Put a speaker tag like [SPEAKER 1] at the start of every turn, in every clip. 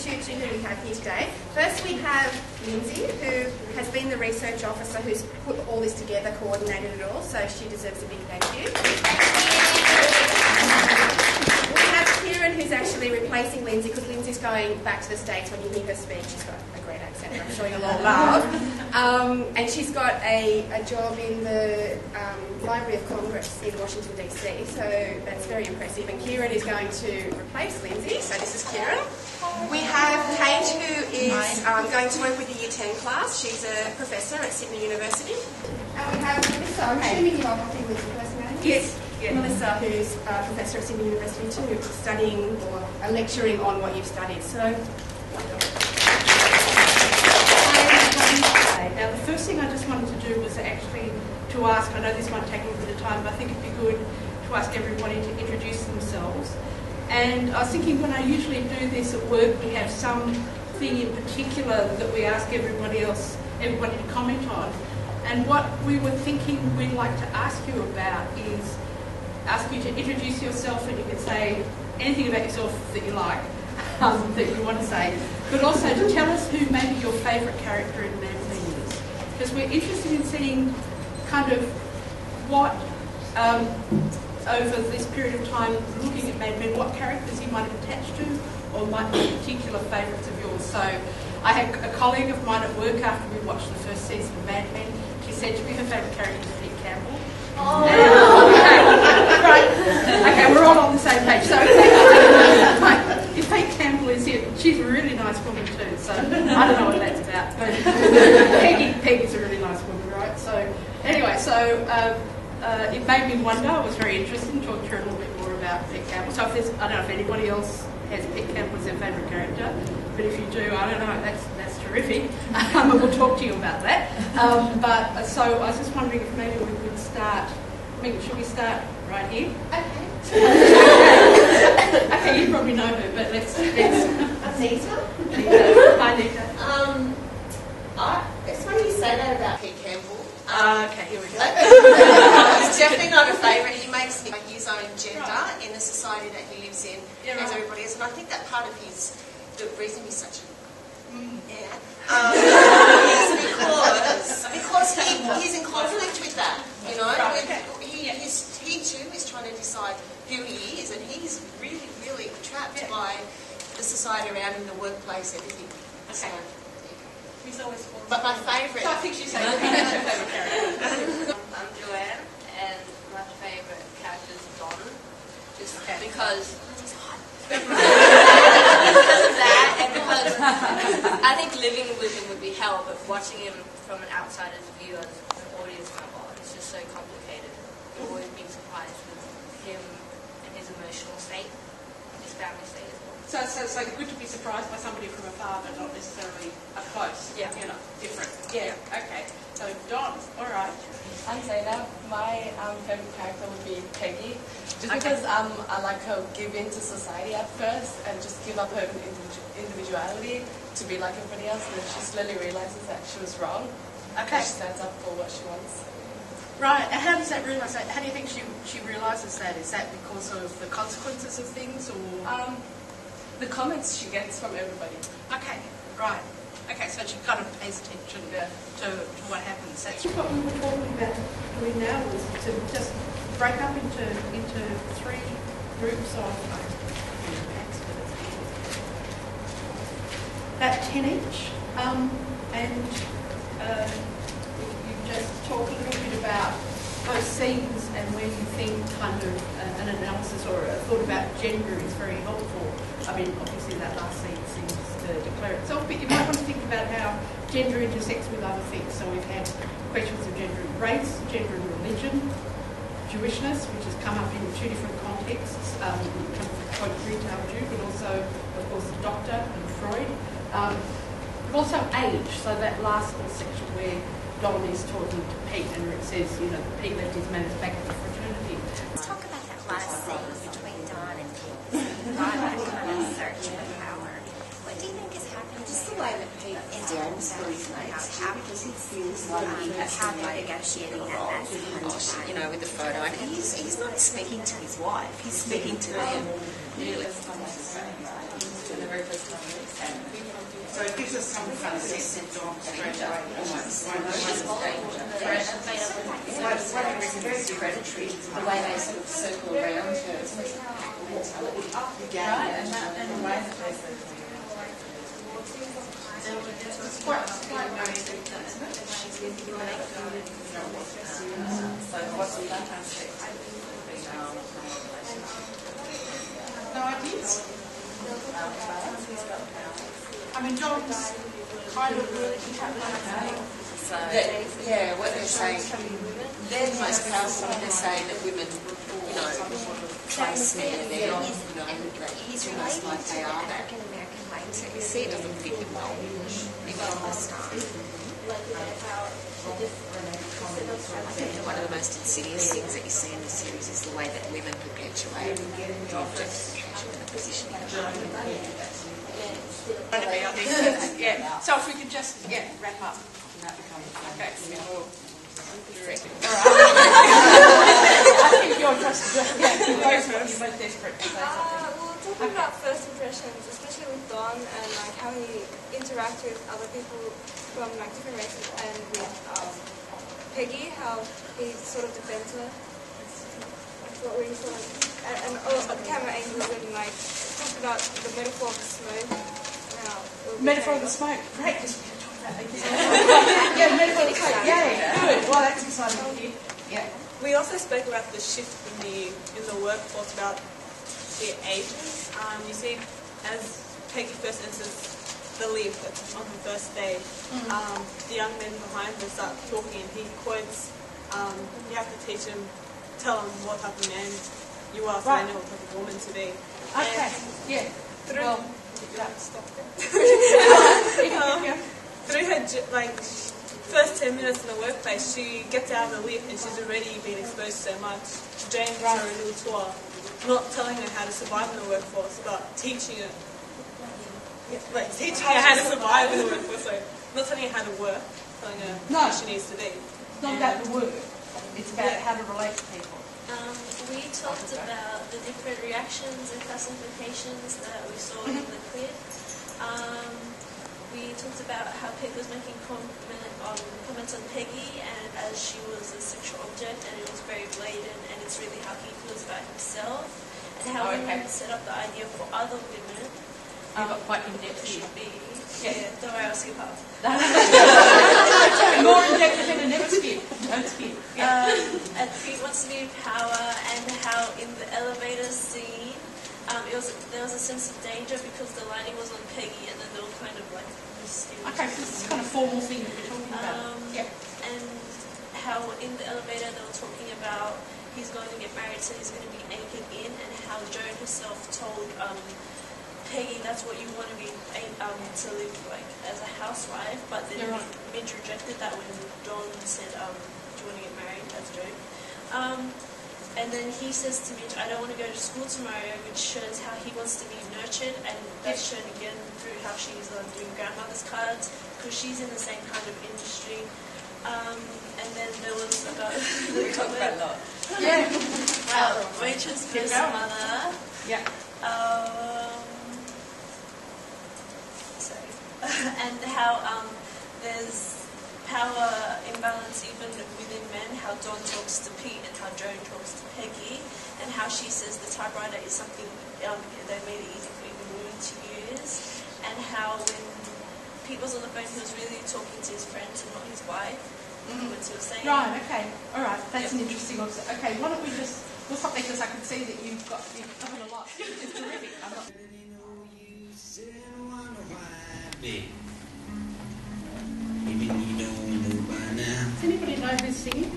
[SPEAKER 1] to who we have here today. First we have Lindsay, who has been the research officer who's put all this together, coordinated it all, so she deserves a big thank you. We have Kieran, who's actually replacing Lindsay, because Lindsay's going back to the States. When you hear her speak, she's got a great accent, I'm sure you'll all love. And she's got a job in the Library of Congress in Washington DC, so that's very impressive. And Kieran is going to replace Lindsay, so this is Kieran. We have Kate, who is going to work with the Year 10 class. She's a professor at Sydney University. And we have Melissa, I'm assuming you're working with your first name? Yes. Yeah. Melissa, who's a professor at Sydney University too, studying or lecturing on what you've studied. So,
[SPEAKER 2] now the first thing I just wanted to do was actually to ask, I know this might take a little bit of time, but I think it'd be good to ask everybody to introduce themselves. And I was thinking, when I usually do this at work, we have something in particular that we ask everybody to comment on. And what we were thinking we'd like to ask you about is ask you to introduce yourself, and you can say anything about yourself that you like, that you want to say, but also to tell us who maybe your favourite character in MADMEN is. Because we're interested in seeing kind of what, over this period of time, looking at MADMEN, what characters you might have attached to, or might be particular favourites of yours. So I had a colleague of mine at work after we watched the first season of MADMEN. She said to me her favourite character is Pete Campbell. Oh. Right. Okay, we're all on the same page. So if Pete Campbell is here, she's a really nice woman too. So I don't know what that's about, but Peggy's a really nice woman, right? So anyway, it made me wonder. I was very interested in talking to her a little bit more about Pete Campbell. So I don't know if anybody else has Pete Campbell as their favourite character, but if you do, I don't know. That's terrific. We'll talk to you about that. So I was just wondering if maybe we could start. Should we start right here?
[SPEAKER 1] Okay.
[SPEAKER 2] Okay, you probably know her, but let's.
[SPEAKER 3] Nita?
[SPEAKER 2] Hi, Nita.
[SPEAKER 3] It's funny you say that about Pete Campbell.
[SPEAKER 2] Okay, here we go.
[SPEAKER 3] He's definitely not a favourite. He makes his own gender in the society that he lives in, as everybody is, and I think that part of the reason he's such a is because he's in conflict with that. You know, he too is trying to decide who he is, and he's really, really trapped by the society around him, the workplace, everything. So,
[SPEAKER 2] he's always.
[SPEAKER 3] But my favourite.
[SPEAKER 2] So I think she's saying her favourite character.
[SPEAKER 4] I'm Joanne, and my favourite character is Don, just because he's hot. Because of that, and because I think living with him would be hell, but watching him from an outsider's view as an audience member, it's just so complicated. You've always been surprised with him and his emotional state, and his family state as well.
[SPEAKER 2] So good to be surprised by somebody from afar, but not necessarily up close. Yeah. You know, different. Yeah. Okay. So Don, all right.
[SPEAKER 5] I'm Zainab. My favourite character would be Peggy, just because I like her give in to society at first and just give up her individuality to be like everybody else, and then she slowly realises that she was wrong.
[SPEAKER 2] Okay.
[SPEAKER 5] She stands up for what she wants.
[SPEAKER 2] Right. And how does that realise that? How do you think she realises that? Is that because of the consequences of things, or
[SPEAKER 5] the comments she gets from everybody?
[SPEAKER 2] Okay. Right. Okay, so she kind of pays attention to what happens. That's what we were talking about doing now, was to just break up into 3 groups of about 10 each, and you just talk a little bit about those scenes and where you think kind of an analysis or a thought about gender is very helpful. I mean, obviously that last scene seems to declare itself, but you might want to think about how gender intersects with other things. So we've had questions of gender and race, gender and religion, Jewishness, which has come up in 2 different contexts, quite retail Jew, but also, of course, the doctor and Freud. But also age, so that last little section where Don is talking to Pete, and it says, you know, Pete left his manners back at the fraternity.
[SPEAKER 6] Let's talk about that last scene between Don and Pete. That kind of search for power. What do you think is happening?
[SPEAKER 3] Just the way that Pete is
[SPEAKER 6] how they're negotiating that
[SPEAKER 3] you know, with the photo, and he's not speaking to his wife, he's speaking to them. Really.
[SPEAKER 7] So it gives us some kind of sense of Dawn straight away. It's very predatory, the way they sort of circle around her. Right, and the way that they it's quite nice, isn't it? So what's fantastic? No ideas? I mean, John's kind of
[SPEAKER 3] what they're saying, they're the most powerful. They're saying that women, you know, try to snare them, and he's almost like they are that. So you see, it doesn't fit him well, even on the start. I think that one of the most insidious things that you see in this series is the way that women perpetuate the objectification and the positioning of women.
[SPEAKER 2] Yeah. So if we could just wrap up. Okay. I think you're just you're desperate to say something.
[SPEAKER 8] Well, talking about first impressions, especially with Don and like how he interacts with other people from like different races, and with Peggy, how he sort of defends her. That's what we sort of and the camera angles and like talk about the metaphor of smoke.
[SPEAKER 2] Metaphor of the smoke. Great. Yeah, metaphor of the smoke. Yeah, good. Well, that's exciting. Yeah.
[SPEAKER 9] We also spoke about the shift in the workforce, about the ages. You see, as Peggy first enters the lift on her first day, the young men behind her start talking, and he quotes, "You have to teach them, tell them what type of man you are, so they know what type of woman to be."
[SPEAKER 2] Okay. Yeah. Well,
[SPEAKER 9] stop there. Through her first 10 minutes in the workplace, she gets out of the lift and she's already been exposed so much. Jane gives her a little tour, not telling her how to survive in the workforce, but teaching her, teaching her how to survive in the workforce. So not telling her how to work, telling her who she needs to be.
[SPEAKER 2] It's not about the work. It's about how to relate to people.
[SPEAKER 4] We talked about the different reactions and classifications that we saw in the clip. We talked about how Peg was making comments on Peggy, and as she was a sexual object, and it was very blatant, and it's really how he feels about himself, and how women set up the idea for other women.
[SPEAKER 2] You got quite in depth
[SPEAKER 4] should be. Yeah, don't worry, I'll skip up.
[SPEAKER 2] More in depth than a never skip. Don't skip.
[SPEAKER 4] And he wants to be in power, and how in the elevator scene, there was a sense of danger because the lighting was on Peggy, and then they were kind of like mysterious.
[SPEAKER 2] Okay, so this is kind of formal thing that we're talking about.
[SPEAKER 4] And how in the elevator they were talking about he's going to get married, so he's going to be naked in, and how Joan herself told Peggy, that's what you want to be to live like as a housewife, but then Midge rejected that when Dawn said, do you want to get married as Joan? And then he says to Midge, I don't want to go to school tomorrow, which shows how he wants to be nurtured, and that's shown again through how she's doing grandmother's cards, because she's in the same kind of industry. And then there was about...
[SPEAKER 3] we talked about a lot.
[SPEAKER 4] Yeah. Rachel's first mother.
[SPEAKER 2] Yeah.
[SPEAKER 4] And how there's power imbalance even within men, how Dawn talks to Pete and how Joan talks to Peggy, and how she says the typewriter is something they made it easy for even women to use, and how when Pete was on the phone he was really talking to his friends and not his wife. What he was saying.
[SPEAKER 2] Right, okay. Alright, that's an interesting observation. Okay, why don't we just... We'll stop there because I can see that you've covered a lot. It's terrific. I'm not... Does anybody know who's singing?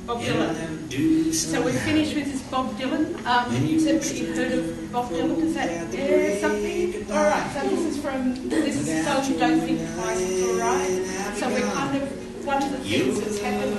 [SPEAKER 2] Bob Dylan. So we're finished with this Bob Dylan. Has everybody heard of Bob Dylan? Does that something? Alright, so this is a song you don't think twice, it's alright. So we're kind of, one of the things that's happened